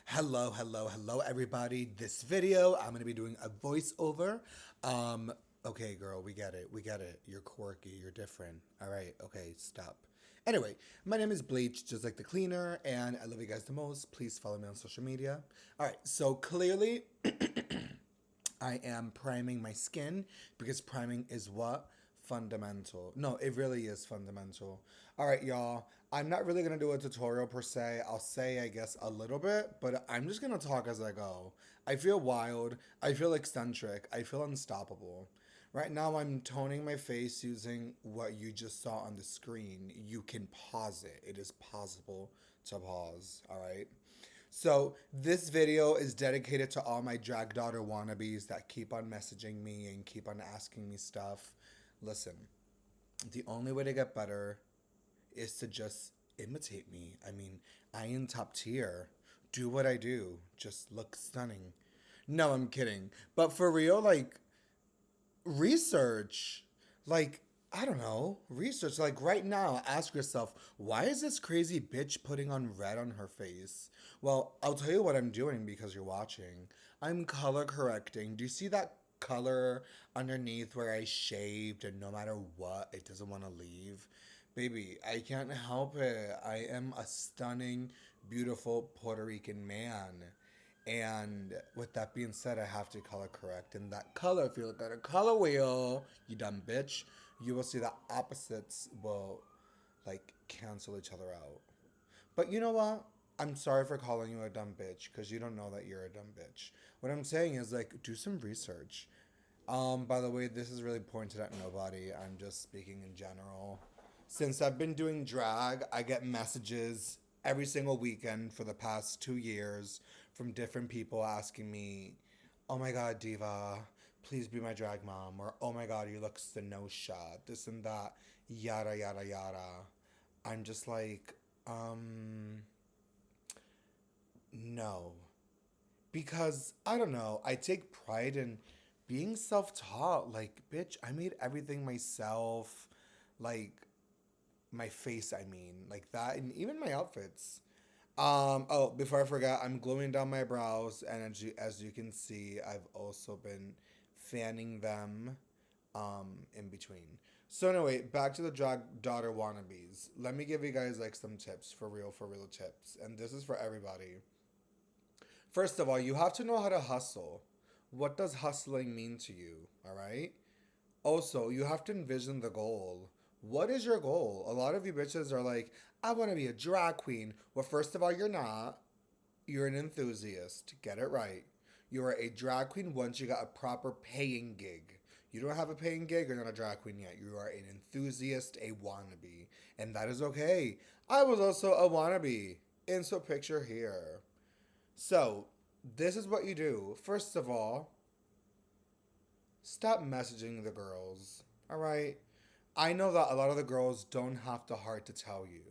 Hello, everybody. This video, I'm gonna be doing a voiceover. Um, okay, girl, we get it. You're quirky, you're different. All right, okay, stop. Anyway, my name is Bleach, just like the cleaner, and I love you guys the most. Please follow me on social media. All right, so clearly, I am priming my skin because priming is what? Fundamental. No, it really is fundamental. All right, y'all. I'm not really going to do a tutorial per se. I'll say, I guess, a little bit, but I'm just going to talk as I go. I feel wild. I feel eccentric. I feel unstoppable. Right now, I'm toning my face using what you just saw on the screen. You can pause it, it is possible to pause. All right. So this video is dedicated to all my drag daughter wannabes that keep on messaging me and keep on asking me stuff. Listen, the only way to get better is to just imitate me. I mean, I am top tier. Do what I do. Just look stunning. No, I'm kidding. But for real, like, research. Like, I don't know, research. Like, right now, ask yourself, why is this crazy bitch putting on red on her face? Well, I'll tell you what I'm doing because you're watching. I'm color correcting. Do you see that color underneath where I shaved and no matter what, it doesn't want to leave? Baby, I can't help it. I am a stunning, beautiful Puerto Rican man. And with that being said, I have to color correct. And that color, if you look at a color wheel, you dumb bitch, you will see the opposites will like cancel each other out. But you know what? I'm sorry for calling you a dumb bitch because you don't know that you're a dumb bitch. What I'm saying is like do some research. By the way, this is really pointed at nobody. I'm just speaking in general. Since I've been doing drag, I get messages every single weekend for the past 2 years from different people asking me, "Oh my God, Diva, please be my drag mom," or "Oh my God, you look no shot," this and that, yada yada yada. I'm just like, no, because I don't know. I take pride in being self-taught. Like, bitch, I made everything myself. Like my face, I mean, like that, and even my outfits. Oh, before I forgot, I'm gluing down my brows, and as you can see, I've also been fanning them in between. So anyway, back to the drag daughter wannabes. Let me give you guys like some tips for real tips, and this is for everybody. First of all, you have to know how to hustle. What does hustling mean to you? All right. Also, you have to envision the goal. What is your goal? A lot of you bitches are like, I want to be a drag queen. Well, first of all, you're not. You're an enthusiast. Get it right. You are a drag queen once you got a proper paying gig. You don't have a paying gig, you're not a drag queen yet. You are an enthusiast, a wannabe. And that is okay. I was also a wannabe. Insert picture here. So, this is what you do. First of all, stop messaging the girls. All right? I know that a lot of the girls don't have the heart to tell you.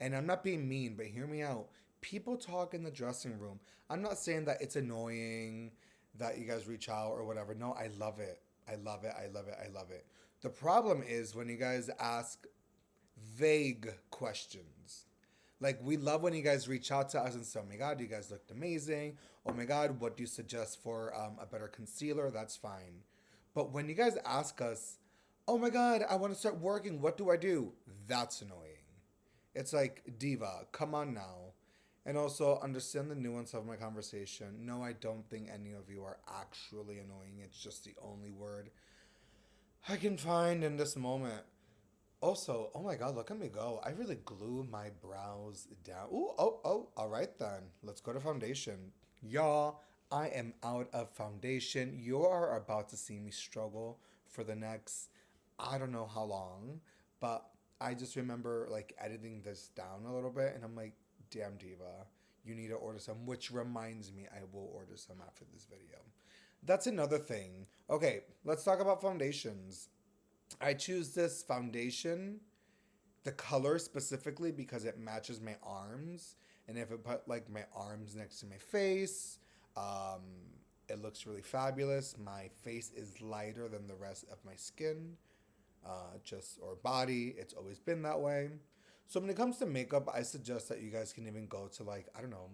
And I'm not being mean, but hear me out. People talk in the dressing room. I'm not saying that it's annoying that you guys reach out or whatever. No, I love it. I love it. I love it. I love it. The problem is when you guys ask vague questions. Like, we love when you guys reach out to us and say, "Oh my God, you guys looked amazing. Oh my God, what do you suggest for a better concealer?" That's fine. But when you guys ask us, "Oh my God, I want to start working. What do I do?" That's annoying. It's like, Diva, come on now. And also understand the nuance of my conversation. No, I don't think any of you are actually annoying. It's just the only word I can find in this moment. Also, oh my God, look at me go. I really glue my brows down. Ooh, all right then. Let's go to foundation. Y'all, I am out of foundation. You are about to see me struggle for the next, I don't know how long, but I just remember like editing this down a little bit and I'm like, damn Diva, you need to order some, which reminds me, I will order some after this video. That's another thing. Okay, let's talk about foundations. I choose this foundation, the color specifically, because it matches my arms. And if it put like my arms next to my face, um, it looks really fabulous. My face is lighter than the rest of my skin, just or body. It's always been that way. So when it comes to makeup, I suggest that you guys can even go to like I don't know,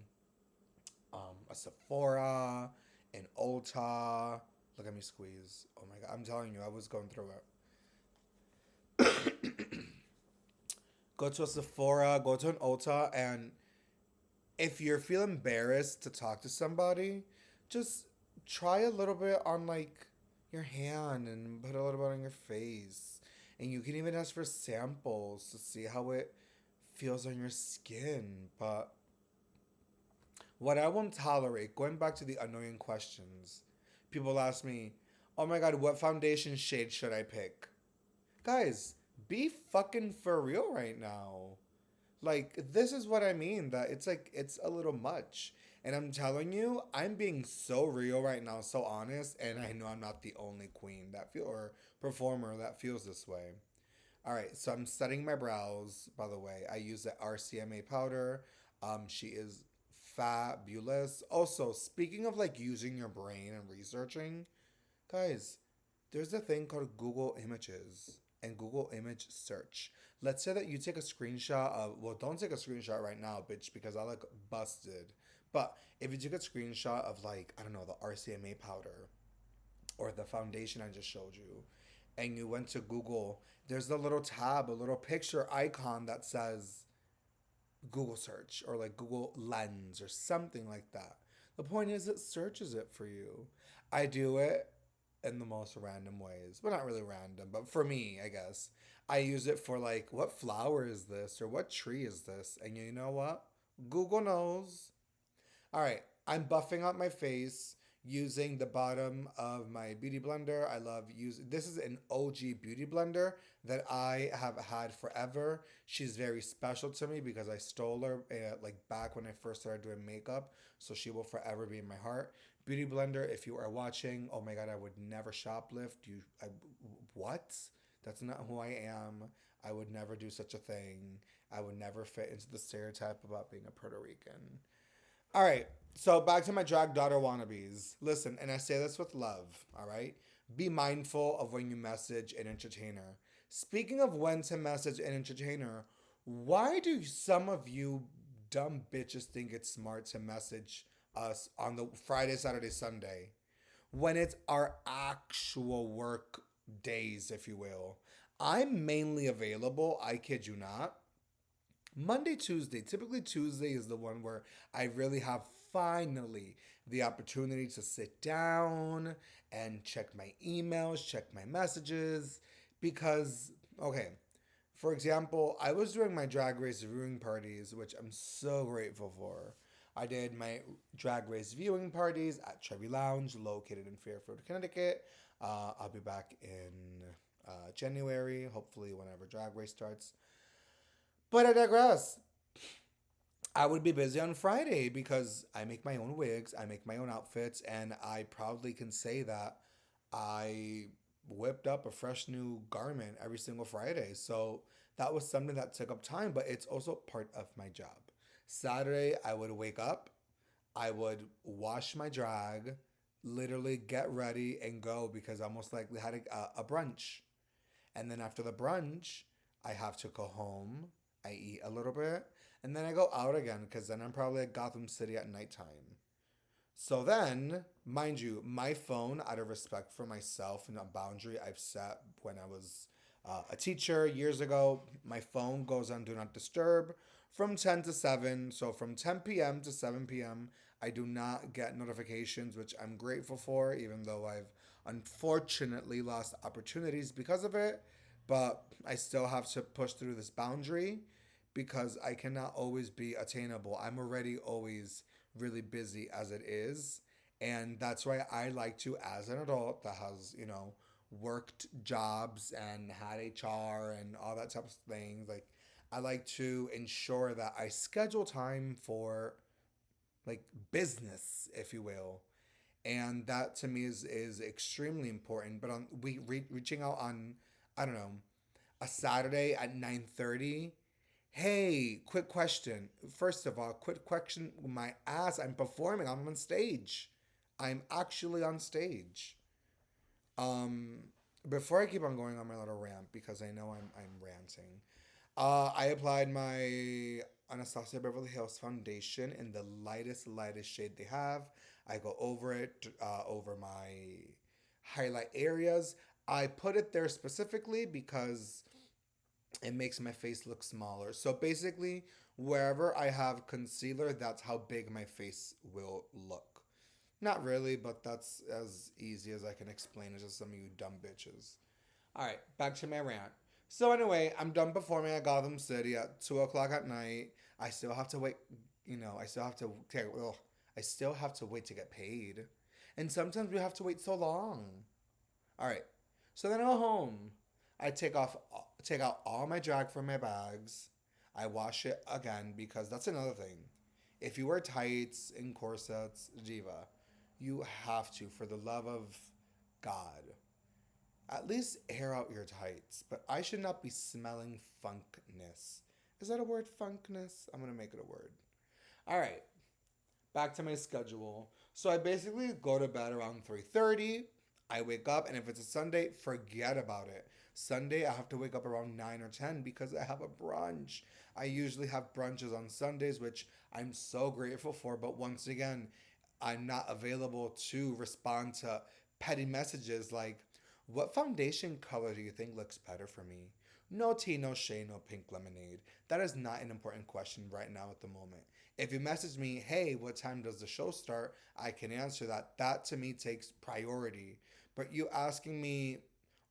a Sephora, an Ulta. Look at me squeeze. Oh my god, I'm telling you, I was going through it. Go to a Sephora, go to an Ulta, and if you feel embarrassed to talk to somebody, just try a little bit on like your hand and put a little bit on your face. And you can even ask for samples to see how it feels on your skin. But what I won't tolerate, going back to the annoying questions, people ask me, oh my god, what foundation shade should I pick? Guys, be fucking for real right now. Like, this is what I mean, that it's like, it's a little much. And I'm telling you, I'm being so real right now, so honest, and I know I'm not the only queen that feel or performer that feels this way. All right, so I'm setting my brows, by the way. I use the RCMA powder. She is fabulous. Also, speaking of like using your brain and researching, guys, there's a thing called Google Images and Google Image Search. Let's say that you take a screenshot of, well, don't take a screenshot right now, bitch, because I look busted. But if you took a screenshot of, like, I don't know, the RCMA powder or the foundation I just showed you, and you went to Google, there's a little tab, a little picture icon that says Google search or like Google Lens or something like that. The point is, it searches it for you. I do it in the most random ways. Well, not really random, but for me, I guess. I use it for like, what flower is this or what tree is this? And you know what? Google knows. All right, I'm buffing out my face using the bottom of my beauty blender. I love using this is an OG beauty blender that I have had forever. She's very special to me because I stole her like back when I first started doing makeup, so she will forever be in my heart. Beauty blender, if you are watching, oh my god, I would never shoplift. What? That's not who I am. I would never do such a thing. I would never fit into the stereotype about being a Puerto Rican. All right. So back to my drag daughter wannabes. Listen, and I say this with love, all right? Be mindful of when you message an entertainer. Speaking of when to message an entertainer, why do some of you dumb bitches think it's smart to message us on the Friday, Saturday, Sunday when it's our actual work days, if you will? I'm mainly available, I kid you not, Monday, Tuesday. Typically, Tuesday is the one where I really have finally the opportunity to sit down and check my emails, check my messages. Because, okay, for example, I was doing my drag race viewing parties, which I'm so grateful for. I did my drag race viewing parties at Chevy Lounge, located in Fairfield, Connecticut. I'll be back in January, hopefully, whenever drag race starts. But I digress. I would be busy on Friday because I make my own wigs, I make my own outfits, and I proudly can say that I whipped up a fresh new garment every single Friday. So that was something that took up time, but it's also part of my job. Saturday, I would wake up, I would wash my drag, literally get ready and go because I most likely had a brunch. And then after the brunch, I have to go home. I eat a little bit. And then I go out again because then I'm probably at Gotham City at nighttime. So then, mind you, my phone, out of respect for myself and a boundary I've set when I was a teacher years ago, my phone goes on Do Not Disturb from 10 to 7. So from 10 p.m. to 7 p.m., I do not get notifications, which I'm grateful for, even though I've unfortunately lost opportunities because of it. But I still have to push through this boundary because I cannot always be attainable. I'm already always really busy as it is. And that's why I like to, as an adult that has, worked jobs and had HR and all that type of things, like I like to ensure that I schedule time for like business, if you will. And that to me is extremely important. But on reaching out on, I don't know, a Saturday at 9:30. Hey, quick question. First of all, quick question. My ass, I'm performing. I'm on stage. I'm actually on stage. Um, Before I keep on going on my little rant because I know I'm ranting. I applied my Anastasia Beverly Hills foundation in the lightest shade they have. I go over it, over my highlight areas. I put it there specifically because it makes my face look smaller. So basically, wherever I have concealer, that's how big my face will look. Not really, but that's as easy as I can explain it to some of you dumb bitches. All right, back to my rant. So anyway, I'm done performing at Gotham City at 2 o'clock at night. I still have to wait. I still have to take. Ugh, I still have to wait to get paid, and sometimes we have to wait so long. All right, so then I go home. I take out all my drag from my bags. I wash it again because that's another thing. If you wear tights and corsets, diva, you have to, for the love of God, at least air out your tights, but I should not be smelling funkness. Is that a word, funkness? I'm gonna make it a word. All right, back to my schedule. So I basically go to bed around 3:30. I wake up, and if it's a Sunday, forget about it. Sunday, I have to wake up around 9 or 10 because I have a brunch. I usually have brunches on Sundays, which I'm so grateful for. But once again, I'm not available to respond to petty messages like, what foundation color do you think looks better for me? No tea, no shade, no pink lemonade. That is not an important question right now at the moment. If you message me, hey, what time does the show start? I can answer that. That to me takes priority. But you asking me,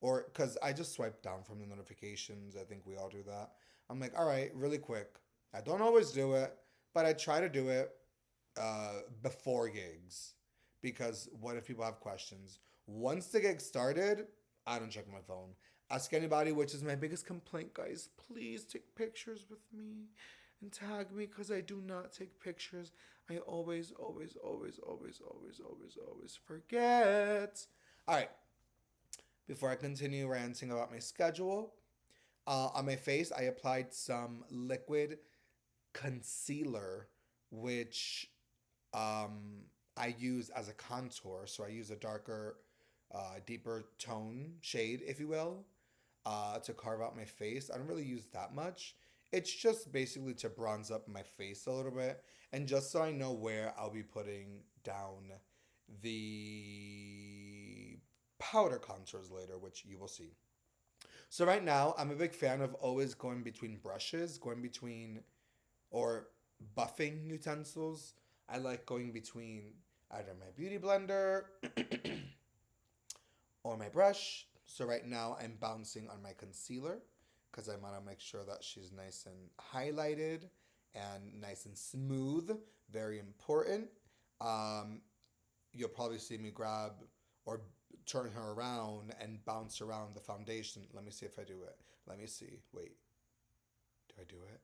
or because I just swipe down from the notifications, I think we all do that. I'm like, all right, really quick. I don't always do it, but I try to do it before gigs because what if people have questions? Once the gig started, I don't check my phone. Ask anybody, which is my biggest complaint, guys. Please take pictures with me and tag me because I do not take pictures. I always forget. All right, before I continue ranting about my schedule, on my face, I applied some liquid concealer, which I use as a contour. So I use a darker, deeper tone shade, if you will, to carve out my face. I don't really use that much. It's just basically to bronze up my face a little bit, and just so I know where I'll be putting down the powder contours later, which you will see. So right now, I'm a big fan of always going between brushes, going between or buffing utensils. I like going between either my beauty blender or my brush. So right now I'm bouncing on my concealer because I want to make sure that she's nice and highlighted and nice and smooth. Very important. Um, you'll probably see me grab or turn her around and bounce around the foundation. Let me see if I do it. Let me see. Wait, do I do it?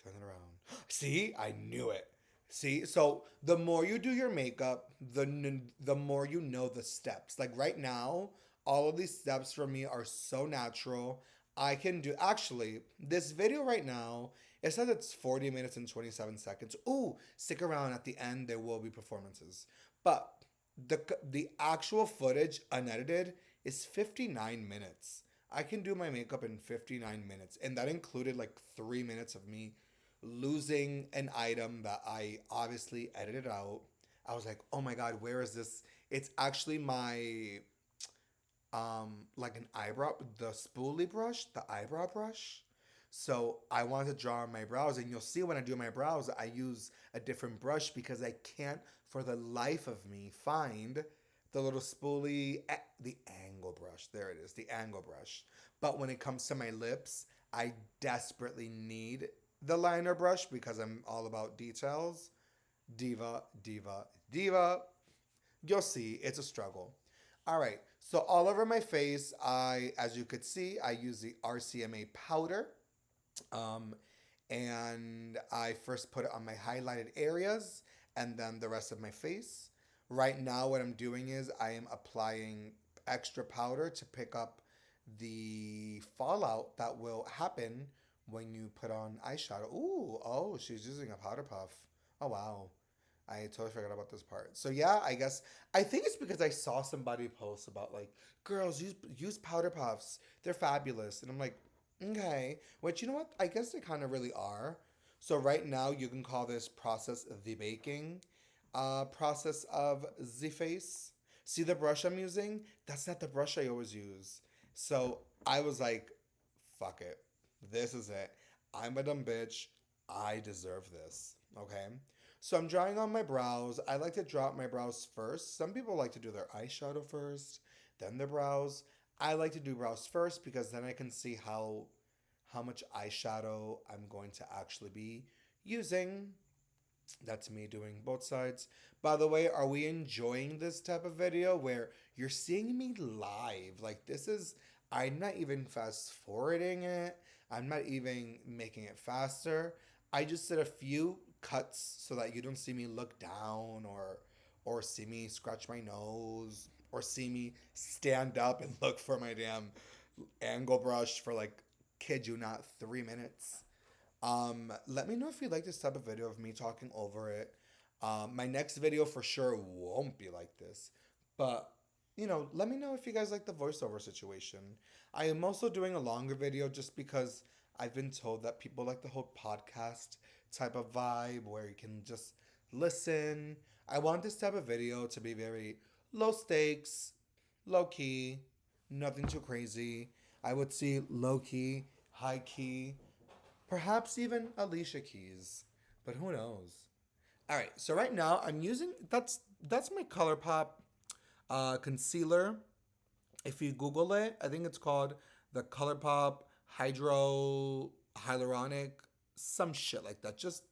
Turn it around. See, I knew it. See, so the more you do your makeup, the more you know the steps. Like right now, all of these steps for me are so natural. I can do actually this video right now. It says it's 40 minutes and 27 seconds. Ooh, stick around at the end. There will be performances, but the actual footage unedited is 59 minutes. I can do my makeup in 59 minutes, and that included like 3 minutes of me losing an item that I obviously edited out. I was like, oh my god, where is this? It's actually my like an eyebrow, the spoolie brush, the eyebrow brush. So I wanted to draw on my brows, and you'll see when I do my brows, I use a different brush because I can't, for the life of me, find the little spoolie, the angle brush. There it is, the angle brush. But when it comes to my lips, I desperately need the liner brush because I'm all about details. Diva, diva, diva. You'll see, it's a struggle. All right, so all over my face, as you could see, I use the RCMA powder. Um, and I first put it on my highlighted areas and then the rest of my face. Right now, what I'm doing is I am applying extra powder to pick up the fallout that will happen when you put on eyeshadow. Ooh, oh, she's using a powder puff. Oh, wow. I totally forgot about this part. So yeah, I guess I think it's because I saw somebody post about like girls use powder puffs. They're fabulous, and I'm like, okay. Which you know what? I guess they kind of really are. So right now you can call this process the baking process of the face. See the brush I'm using? That's not the brush I always use. So I was like, fuck it. This is it. I'm a dumb bitch. I deserve this. Okay. So I'm drawing on my brows. I like to draw out my brows first. Some people like to do their eyeshadow first, then their brows. I like to do brows first because then I can see how much eyeshadow I'm going to actually be using. That's me doing both sides. By the way, are we enjoying this type of video where you're seeing me live? Like, this is, I'm not even fast forwarding it, I'm not even making it faster. I just did a few cuts so that you don't see me look down or see me scratch my nose or see me stand up and look for my damn angle brush for like, kid you not, 3 minutes. Let me know if you like this type of video of me talking over it. My next video for sure won't be like this, but let me know if you guys like the voiceover situation. I am also doing a longer video just because I've been told that people like the whole podcast type of vibe where you can just listen. I want this type of video to be very low stakes, low key, nothing too crazy. I would see low key, high key, perhaps even Alicia Keys, but who knows? All right, so right now I'm using that's my ColourPop concealer. If you Google it, I think it's called the ColourPop Hydro Hyaluronic, some shit like that. Just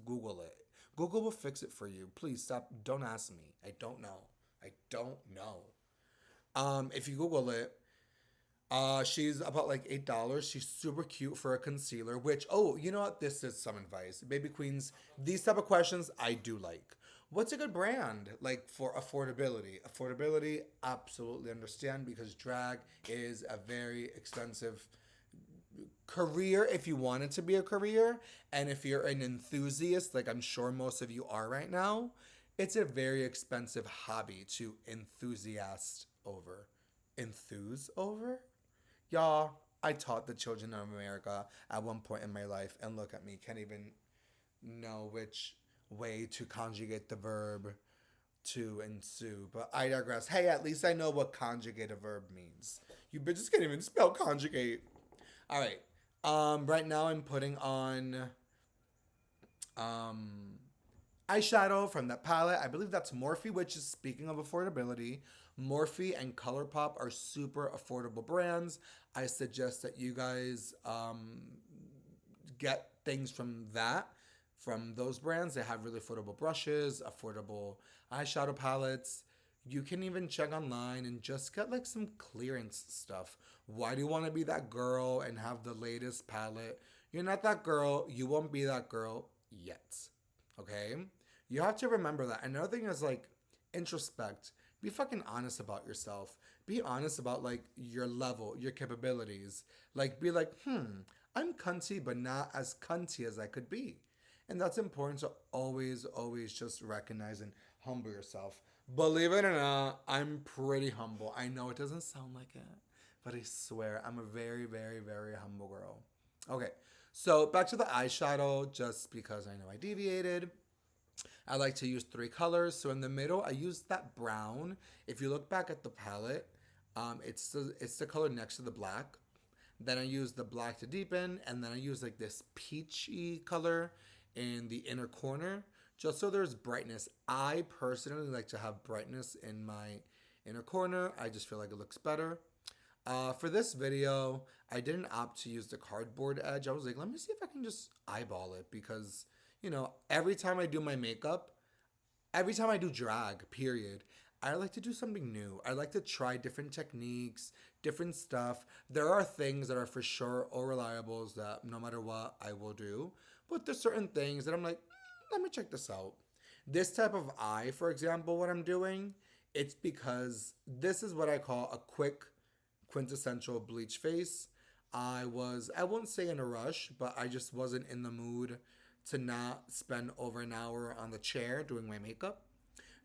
Google it. Google will fix it for you. Please stop. Don't ask me. I don't know. I don't know. If you Google it, she's about like $8. She's super cute for a concealer, which, oh, you know what? This is some advice. Baby queens, these type of questions I do like. What's a good brand? Like for affordability. Affordability, absolutely understand because drag is a very expensive career if you want it to be a career. And if you're an enthusiast, like I'm sure most of you are right now, it's a very expensive hobby to enthusiast over. Enthuse over? Y'all, I taught the children of America at one point in my life, and look at me, can't even know which way to conjugate the verb to ensue. But I digress. Hey, at least I know what conjugate a verb means. You bitches can't even spell conjugate. All right. Right now I'm putting on um eyeshadow from that palette. I believe that's Morphe, which is, speaking of affordability, Morphe and ColourPop are super affordable brands. I suggest that you guys get things from those brands. They have really affordable brushes, affordable eyeshadow palettes. You can even check online and just get like some clearance stuff. Why do you want to be that girl and have the latest palette? You're not that girl. You won't be that girl yet. Okay? You have to remember that. Another thing is like introspect. Be fucking honest about yourself. Be honest about like your level, your capabilities. Like be like, I'm cunty, but not as cunty as I could be. And that's important to always, always just recognize and humble yourself. Believe it or not, I'm pretty humble. I know it doesn't sound like it, but I swear I'm a very, very, very humble girl. Okay, so back to the eyeshadow, just because I know I deviated. I like to use 3 colors. So in the middle, I use that brown. If you look back at the palette, it's the color next to the black. Then I use the black to deepen, and then I use like this peachy color in the inner corner, just so there's brightness. I personally like to have brightness in my inner corner. I just feel like it looks better. For this video, I didn't opt to use the cardboard edge. I was like, let me see if I can just eyeball it because, every time I do my makeup, every time I do drag, period, I like to do something new. I like to try different techniques, different stuff. There are things that are for sure or reliables that no matter what I will do. But there's certain things that I'm like, let me check this out. This type of eye, for example, what I'm doing, it's because this is what I call a quick quintessential bleach face. I won't say in a rush, but I just wasn't in the mood to not spend over an hour on the chair doing my makeup.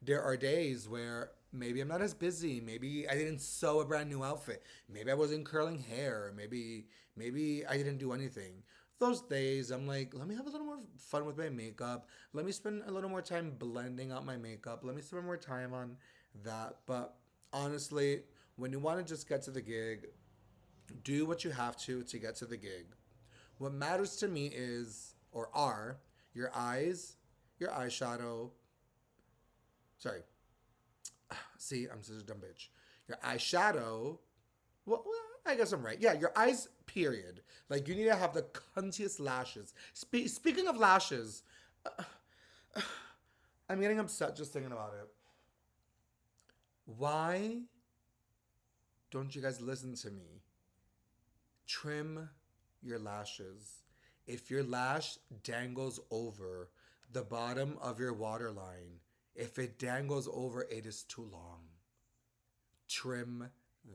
There are days where maybe I'm not as busy. Maybe I didn't sew a brand new outfit. Maybe I wasn't curling hair. Maybe I didn't do anything. those days I'm like, let me have a little more fun with my makeup. Let me spend a little more time blending out my makeup. Let me spend more time on that. But honestly, when you want to just get to the gig, do what you have to get to the gig. What matters to me is, or are, your eyes, your eyeshadow. Sorry, see, I'm such a dumb bitch. Your eyeshadow. Well, I guess I'm right. Yeah, your eyes, period. Like, you need to have the cuntiest lashes. Speaking of lashes, I'm getting upset just thinking about it. Why don't you guys listen to me? Trim your lashes. If your lash dangles over the bottom of your waterline, if it dangles over, it is too long. Trim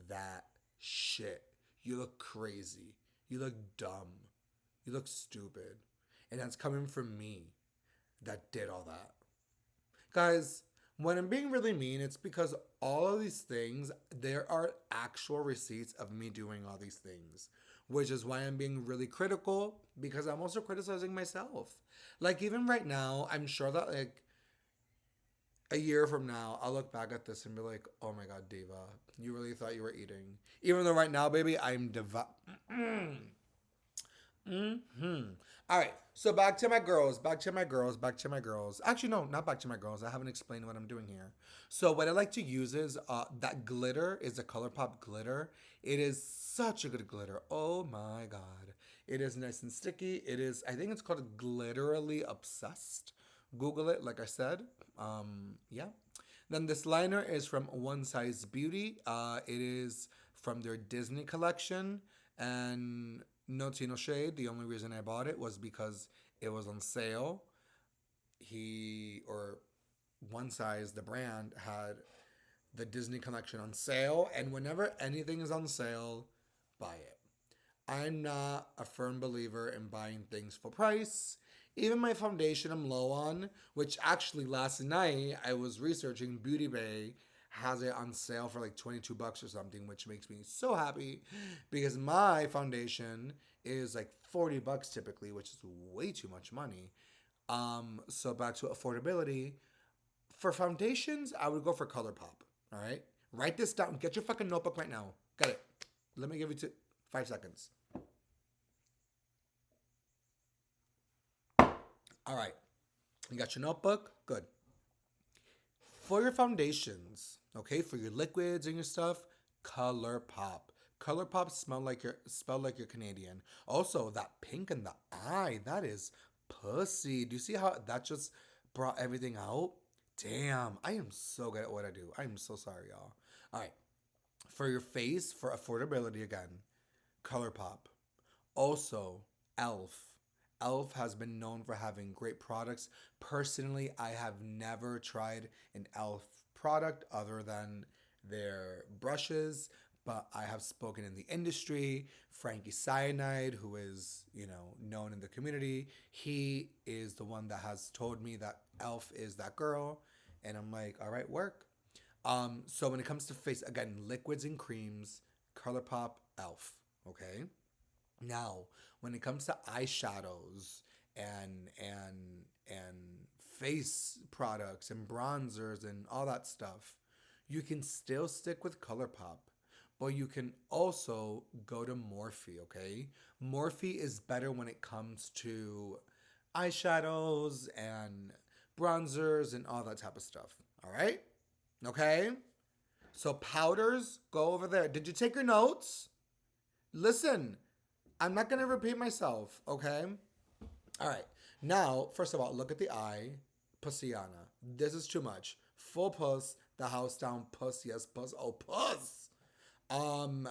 that shit. You look crazy. You look dumb. You look stupid. And that's coming from me that did all that. Guys, when I'm being really mean, it's because all of these things, there are actual receipts of me doing all these things, which is why I'm being really critical because I'm also criticizing myself. Like, even right now, I'm sure that, like, a year from now, I'll look back at this and be like, oh my God, Diva, you really thought you were eating. Even though right now, baby, I'm devout. Mm-hmm. All right. So back to my girls. Back to my girls. Back to my girls. Actually, no, not back to my girls. I haven't explained what I'm doing here. So what I like to use is that glitter is a ColourPop glitter. It is such a good glitter. Oh my God. It is nice and sticky. It is. I think it's called Glitterily Obsessed. Google it. Like I said. Yeah. Then this liner is from One Size Beauty. It is from their Disney collection. And no tea, no shade. The only reason I bought it was because it was on sale. He, or One Size, the brand, had the Disney collection on sale. And whenever anything is on sale, buy it. I'm not a firm believer in buying things full price. Even my foundation I'm low on, which actually last night I was researching Beauty Bay has it on sale for like 22 bucks or something, which makes me so happy because my foundation is like 40 bucks typically, which is way too much money. So back to affordability. For foundations, I would go for ColourPop. All right? Write this down. Get your fucking notebook right now. Got it. Let me give you 5 seconds. All right. You got your notebook? Good. For your foundations, okay, for your liquids and your stuff, ColourPop. ColourPop spell like you're Canadian. Also, that pink in the eye, that is pussy. Do you see how that just brought everything out? Damn, I am so good at what I do. I am so sorry, y'all. All right. For your face, for affordability again, ColourPop. Also, Elf. Elf has been known for having great products. Personally, I have never tried an Elf product other than their brushes, but I have spoken in the industry. Frankie Cyanide, who is, known in the community, he is the one that has told me that Elf is that girl. And I'm like, all right, work. So when it comes to face, again, liquids and creams, ColourPop, Elf. Okay. Now, when it comes to eyeshadows and face products and bronzers and all that stuff, you can still stick with ColourPop, but you can also go to Morphe, okay? Morphe is better when it comes to eyeshadows and bronzers and all that type of stuff, all right? Okay? So powders, go over there. Did you take your notes? Listen, I'm not going to repeat myself, okay? All right. Now, first of all, look at the eye. Pussiana. This is too much. Full puss, the house down, puss, yes, puss, oh, puss. Um,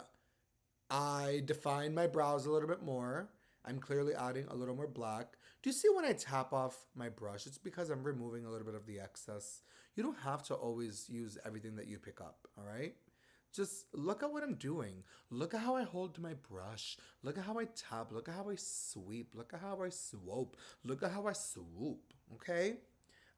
I define my brows a little bit more. I'm clearly adding a little more black. Do you see when I tap off my brush? It's because I'm removing a little bit of the excess. You don't have to always use everything that you pick up, all right? Just look at what I'm doing. Look at how I hold my brush. Look at how I tap. Look at how I sweep. Look at how I swoop. Look at how I swoop. Okay?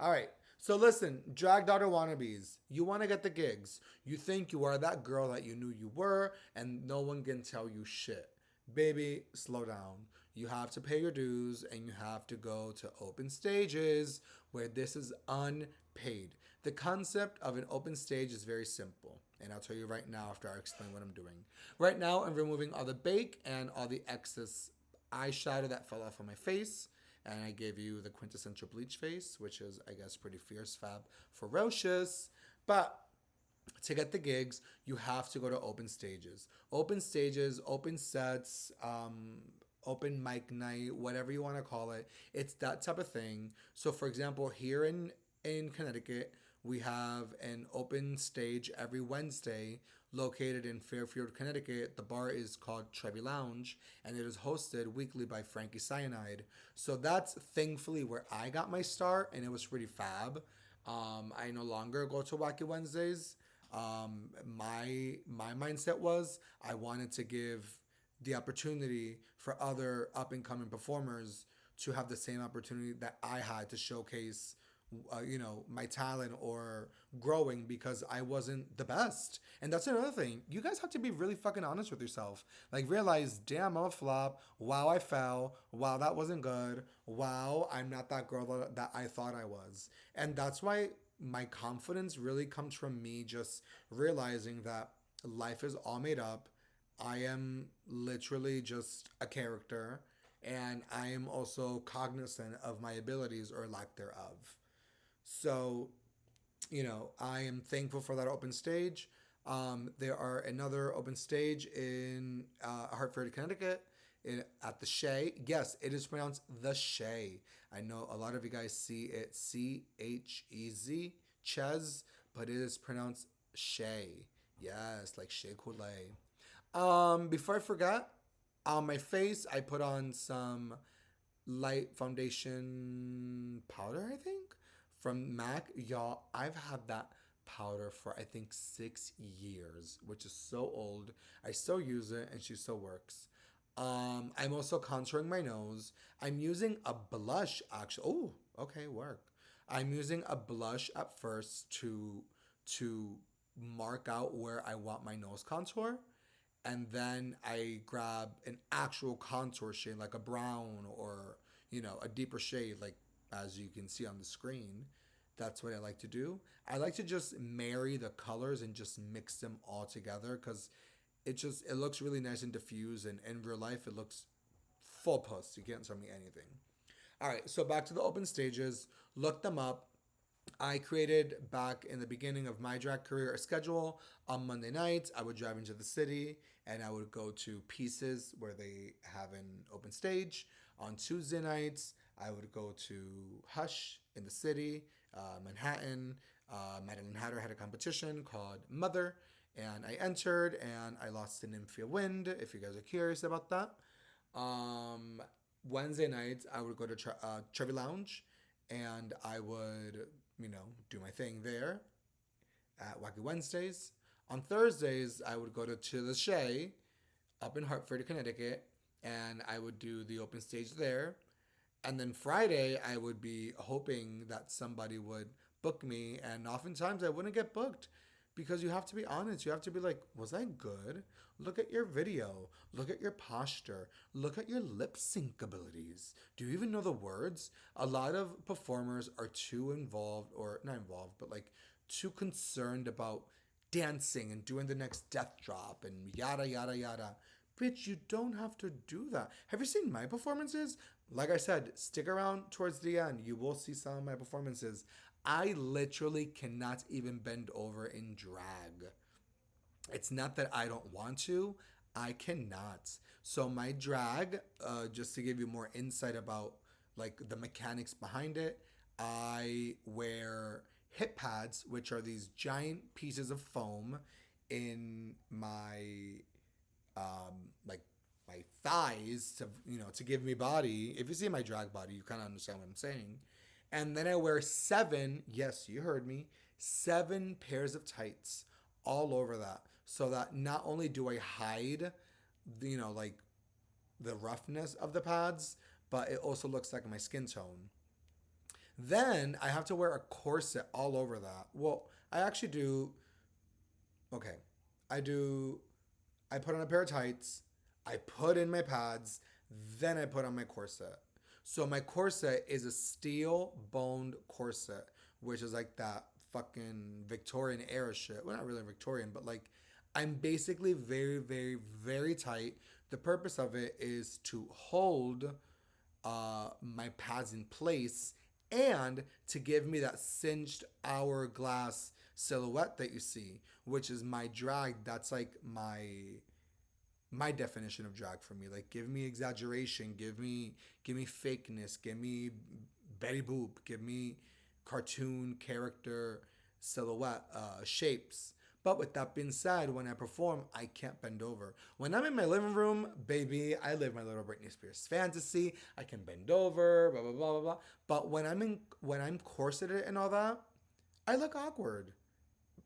All right. So listen, drag daughter wannabes. You want to get the gigs. You think you are that girl that you knew you were, and no one can tell you shit. Baby, slow down. You have to pay your dues and you have to go to open stages where this is unpaid. The concept of an open stage is very simple. And I'll tell you right now after I explain what I'm doing. Right now, I'm removing all the bake and all the excess eyeshadow that fell off on my face. And I gave you the quintessential bleach face, which is, I guess, pretty fierce, fab, ferocious. But to get the gigs, you have to go to open stages. Open stages, open sets, open mic night, whatever you want to call it. It's that type of thing. So, for example, here in Connecticut, we have an open stage every Wednesday located in Fairfield, Connecticut. The bar is called Trevi Lounge and it is hosted weekly by Frankie Cyanide. So that's thankfully where I got my start and it was pretty fab. I no longer go to Wacky Wednesdays. My mindset was I wanted to give the opportunity for other up and coming performers to have the same opportunity that I had to showcase my talent or growing because I wasn't the best. And that's another thing. You guys have to be really fucking honest with yourself. Like realize, damn, I'm a flop. Wow, I fell. Wow, that wasn't good. Wow, I'm not that girl that I thought I was. And that's why my confidence really comes from me just realizing that life is all made up. I am literally just a character and I am also cognizant of my abilities or lack thereof. So, I am thankful for that open stage. There are another open stage in Hartford, Connecticut, at the Shea. Yes, it is pronounced the Shea. I know a lot of you guys see it Chez, Ches, but it is pronounced Shea. Yes, like Shea Coulee. Before I forget, on my face, I put on some light foundation powder, I think, from MAC. Y'all, I've had that powder for I think 6 years, which is so old. I still use it and she still works. I'm also contouring my nose. I'm using a blush actually. Oh, okay, work. I'm using a blush at first to mark out where I want my nose contour and then I grab an actual contour shade like a brown or a deeper shade like as you can see on the screen. That's what I like to do. I like to just marry the colors and just mix them all together because it looks really nice and diffused and in real life it looks full puss. You can't tell me anything. All right, so back to the open stages. Look them up. I created back in the beginning of my drag career a schedule. On Monday nights, I would drive into the city and I would go to Pieces where they have an open stage. On Tuesday nights, I would go to Hush in the city, Manhattan. Madeline Hatter had a competition called Mother, and I entered and I lost to Nymphia Wind, if you guys are curious about that. Um, Wednesday nights, I would go to Trevi Lounge and I would do my thing there at Wacky Wednesdays. On Thursdays, I would go to the Shea up in Hartford, Connecticut, and I would do the open stage there. And then Friday, I would be hoping that somebody would book me, and oftentimes I wouldn't get booked because you have to be honest. You have to be like, was I good? Look at your video. Look at your posture. Look at your lip sync abilities. Do you even know the words? A lot of performers are too involved, or not involved, but like too concerned about dancing and doing the next death drop and yada, yada, yada. Bitch, you don't have to do that. Have you seen my performances? Like I said, stick around towards the end. You will see some of my performances. I literally cannot even bend over in drag. It's not that I don't want to, I cannot. So my drag, just to give you more insight about like the mechanics behind it, I wear hip pads, which are these giant pieces of foam in my like my thighs to give me body. If you see my drag body, you kind of understand what I'm saying. And then I wear seven, yes, you heard me, 7 pairs of tights all over that. So that not only do I hide, like the roughness of the pads, but it also looks like my skin tone. Then I have to wear a corset all over that. Well, I actually do, okay, I do, I put on a pair of tights, I put in my pads, Then I put on my corset. So my corset is a steel boned corset, which is like that fucking Victorian era shit. Well, not really Victorian, but like I'm basically very, very, very tight. The purpose of it is to hold my pads in place and to give me that cinched hourglass silhouette that you see, which is my drag. That's like my definition of drag for me. Like, give me exaggeration, give me fakeness, give me Betty Boop, give me cartoon character silhouette shapes. But with that being said, when I perform, I can't bend over. When I'm in my living room, baby, I live my little Britney Spears fantasy. I can bend over, blah blah blah blah blah. But when I'm corseted and all that, I look awkward.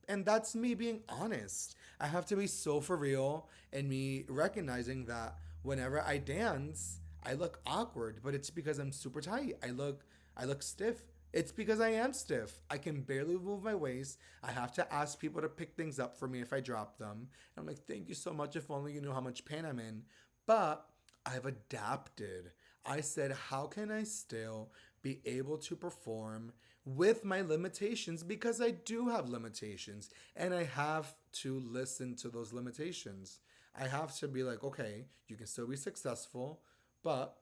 And that's me being honest. I have to be so for real and me recognizing that whenever I dance, I look awkward, but it's because I'm super tight. I look stiff. It's because I am stiff. I can barely move my waist. I have to ask people to pick things up for me if I drop them. And I'm like, thank you so much. If only you knew how much pain I'm in. But I've adapted. I said, how can I still be able to perform with my limitations? Because I do have limitations and I have to listen to those limitations. I have to be like, okay, you can still be successful, but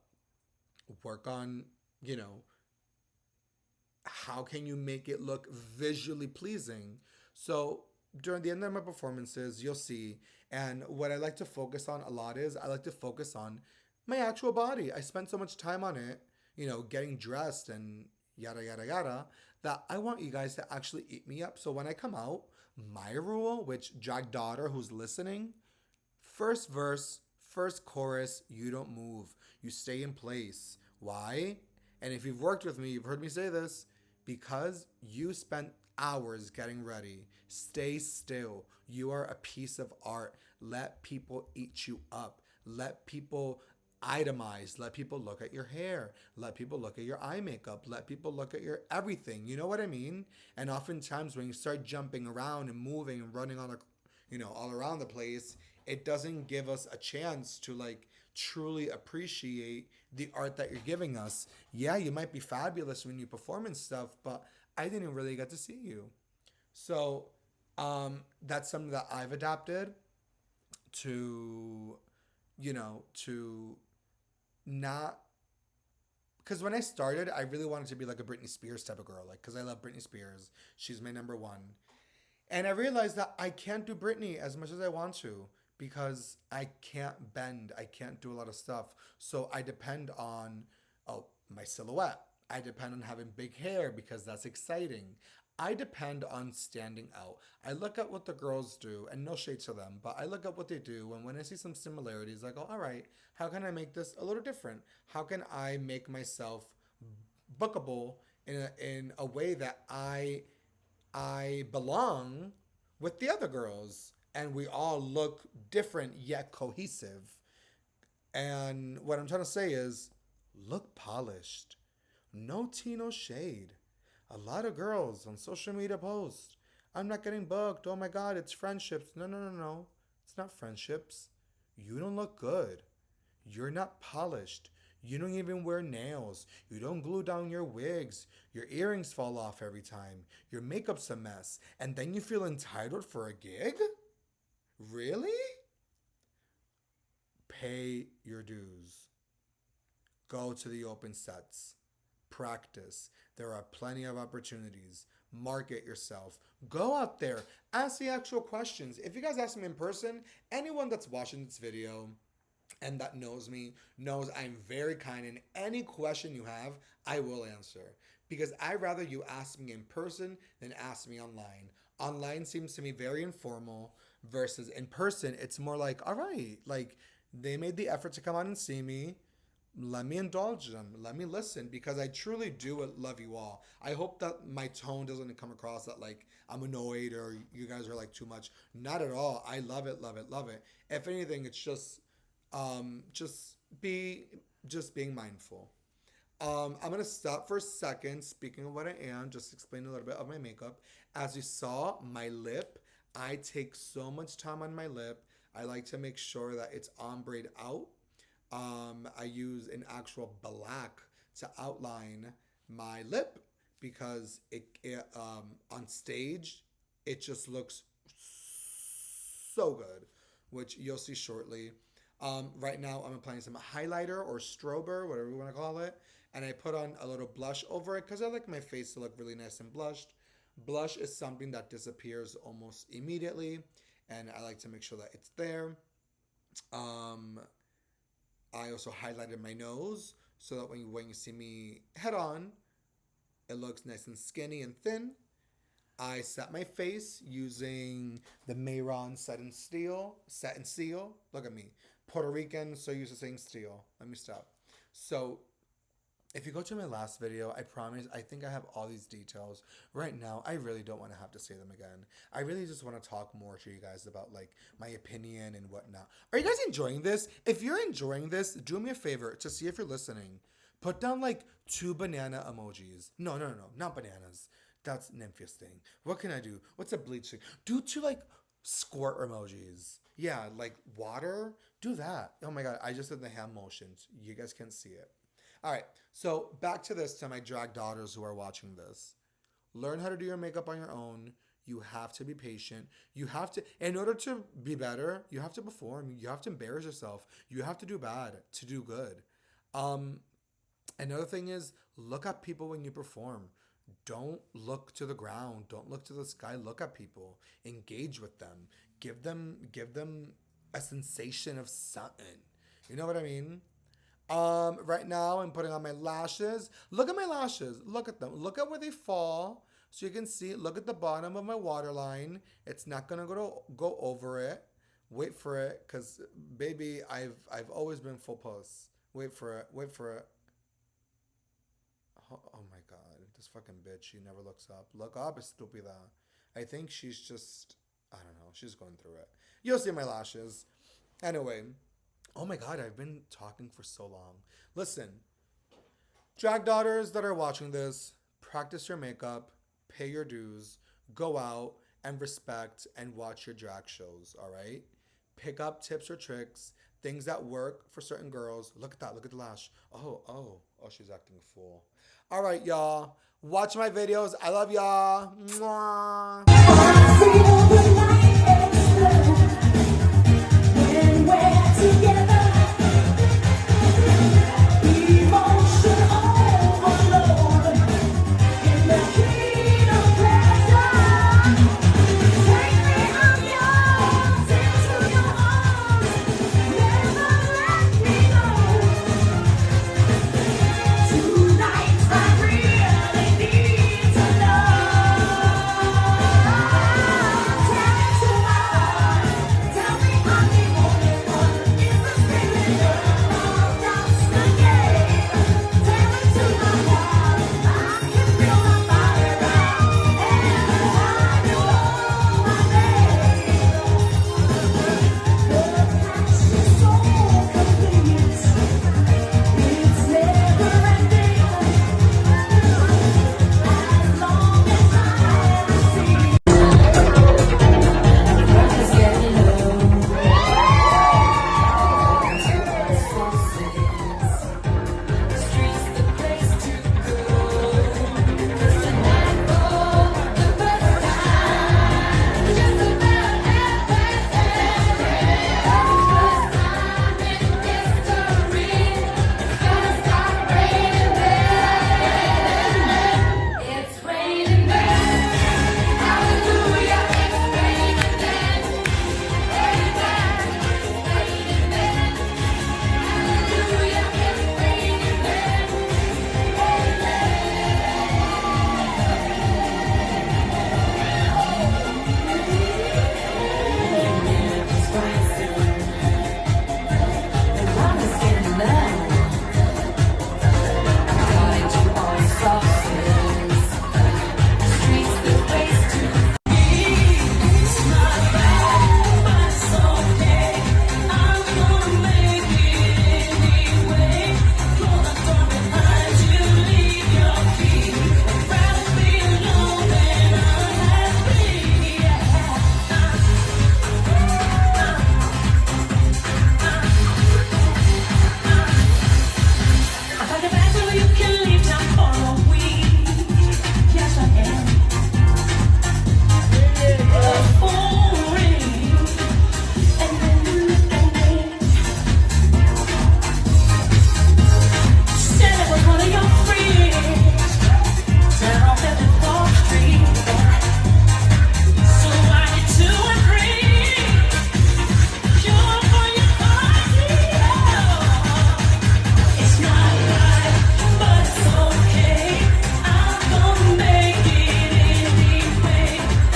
work on, you know, how can you make it look visually pleasing? So during the end of my performances, you'll see. And what I like to focus on a lot is I like to focus on my actual body. I spend so much time on it, getting dressed and yada, yada, yada, that I want you guys to actually eat me up. So when I come out, my rule, which drag daughter who's listening, first verse, first chorus, you don't move. You stay in place. Why? And if you've worked with me, you've heard me say this, because you spent hours getting ready. Stay still. You are a piece of art. Let people eat you up. Let people itemize. Let people look at your hair. Let people look at your eye makeup. Let people look at your everything. You know what I mean? And oftentimes when you start jumping around and moving and running on all around the place, it doesn't give us a chance to like truly appreciate the art that you're giving us. Yeah, you might be fabulous when you perform and stuff, but I didn't really get to see you. So that's something that I've adapted to, to not, because when I started, I really wanted to be like a Britney Spears type of girl, like because I love Britney Spears. She's my number one. And I realized that I can't do Britney as much as I want to because I can't bend. I can't do a lot of stuff. So I depend on my silhouette. I depend on having big hair because that's exciting. I depend on standing out. I look at what the girls do, and no shade to them, but I look at what they do, and when I see some similarities, I go, all right, how can I make this a little different? How can I make myself bookable in a way that I belong with the other girls and we all look different yet cohesive. And what I'm trying to say is look polished. No tea, no shade. A lot of girls on social media post, I'm not getting booked. Oh my God, it's friendships. No, no, no, no. It's not friendships. You don't look good. You're not polished. You don't even wear nails. You don't glue down your wigs. Your earrings fall off every time. Your makeup's a mess. And then you feel entitled for a gig? Really? Pay your dues. Go to the open sets. Practice. There are plenty of opportunities. Market yourself. Go out there. Ask the actual questions. If you guys ask me in person, anyone that's watching this video and that knows me knows I'm very kind, and any question you have, I will answer. Because I'd rather you ask me in person than ask me online. Online seems to me very informal versus in person, it's more like, all right, like they made the effort to come out and see me. Let me indulge them. Let me listen because I truly do love you all. I hope that my tone doesn't come across that like I'm annoyed or you guys are like too much. Not at all. I love it, love it, love it. If anything, it's just be just being mindful. I'm gonna stop for a second. Speaking of what I am, just explain a little bit of my makeup. As you saw, my lip. I take so much time on my lip. I like to make sure that it's ombreed out. I use an actual black to outline my lip because on stage it just looks so good, which you'll see shortly. Right now, I'm applying some highlighter or strober, whatever you want to call it, and I put on a little blush over it because I like my face to look really nice and blushed. Blush is something that disappears almost immediately, and I like to make sure that it's there. Um, I also highlighted my nose so that when you see me head on, it looks nice and skinny and thin. I set my face using the Mayron Set and Seal. Look at me. Puerto Rican, so used to saying steel. Let me stop. So if you go to my last video, I promise, I think I have all these details. Right now, I really don't want to have to say them again. I really just want to talk more to you guys about like my opinion and whatnot. Are you guys enjoying this? If you're enjoying this, do me a favor to see if you're listening. Put down like 2 banana emojis. No, not bananas. That's Nymphia's thing. What can I do? What's a bleach thing? Do 2 like squirt emojis. Yeah, like water. Do that. Oh my god, I just did the hand motions. You guys can't see it. All right, so back to this to my drag daughters who are watching this. Learn how to do your makeup on your own. You have to be patient. You have to, in order to be better, you have to perform. You have to embarrass yourself. You have to do bad to do good. Um, Another thing is look at people when you perform. Don't look to the ground. Don't look to the sky. Look at people. Engage with them. Give them a sensation of something. You know what I mean? Right now I'm putting on my lashes. Look at my lashes. Look at them. Look at where they fall. So you can see, look at the bottom of my waterline. It's not gonna go over it. Wait for it, cause baby, I've always been full puss. Wait for it. Wait for it. Oh my god, this fucking bitch. She never looks up. Look up, estúpida. I think she's just, I don't know. She's going through it. You'll see my lashes. Anyway, oh my god, I've been talking for so long. Listen, drag daughters that are watching this, practice your makeup, pay your dues, go out and respect and watch your drag shows, all right? Pick up tips or tricks, things that work for certain girls. Look at that, look at the lash. Oh, she's acting a fool. All right, y'all. Watch my videos. I love y'all. Mwah.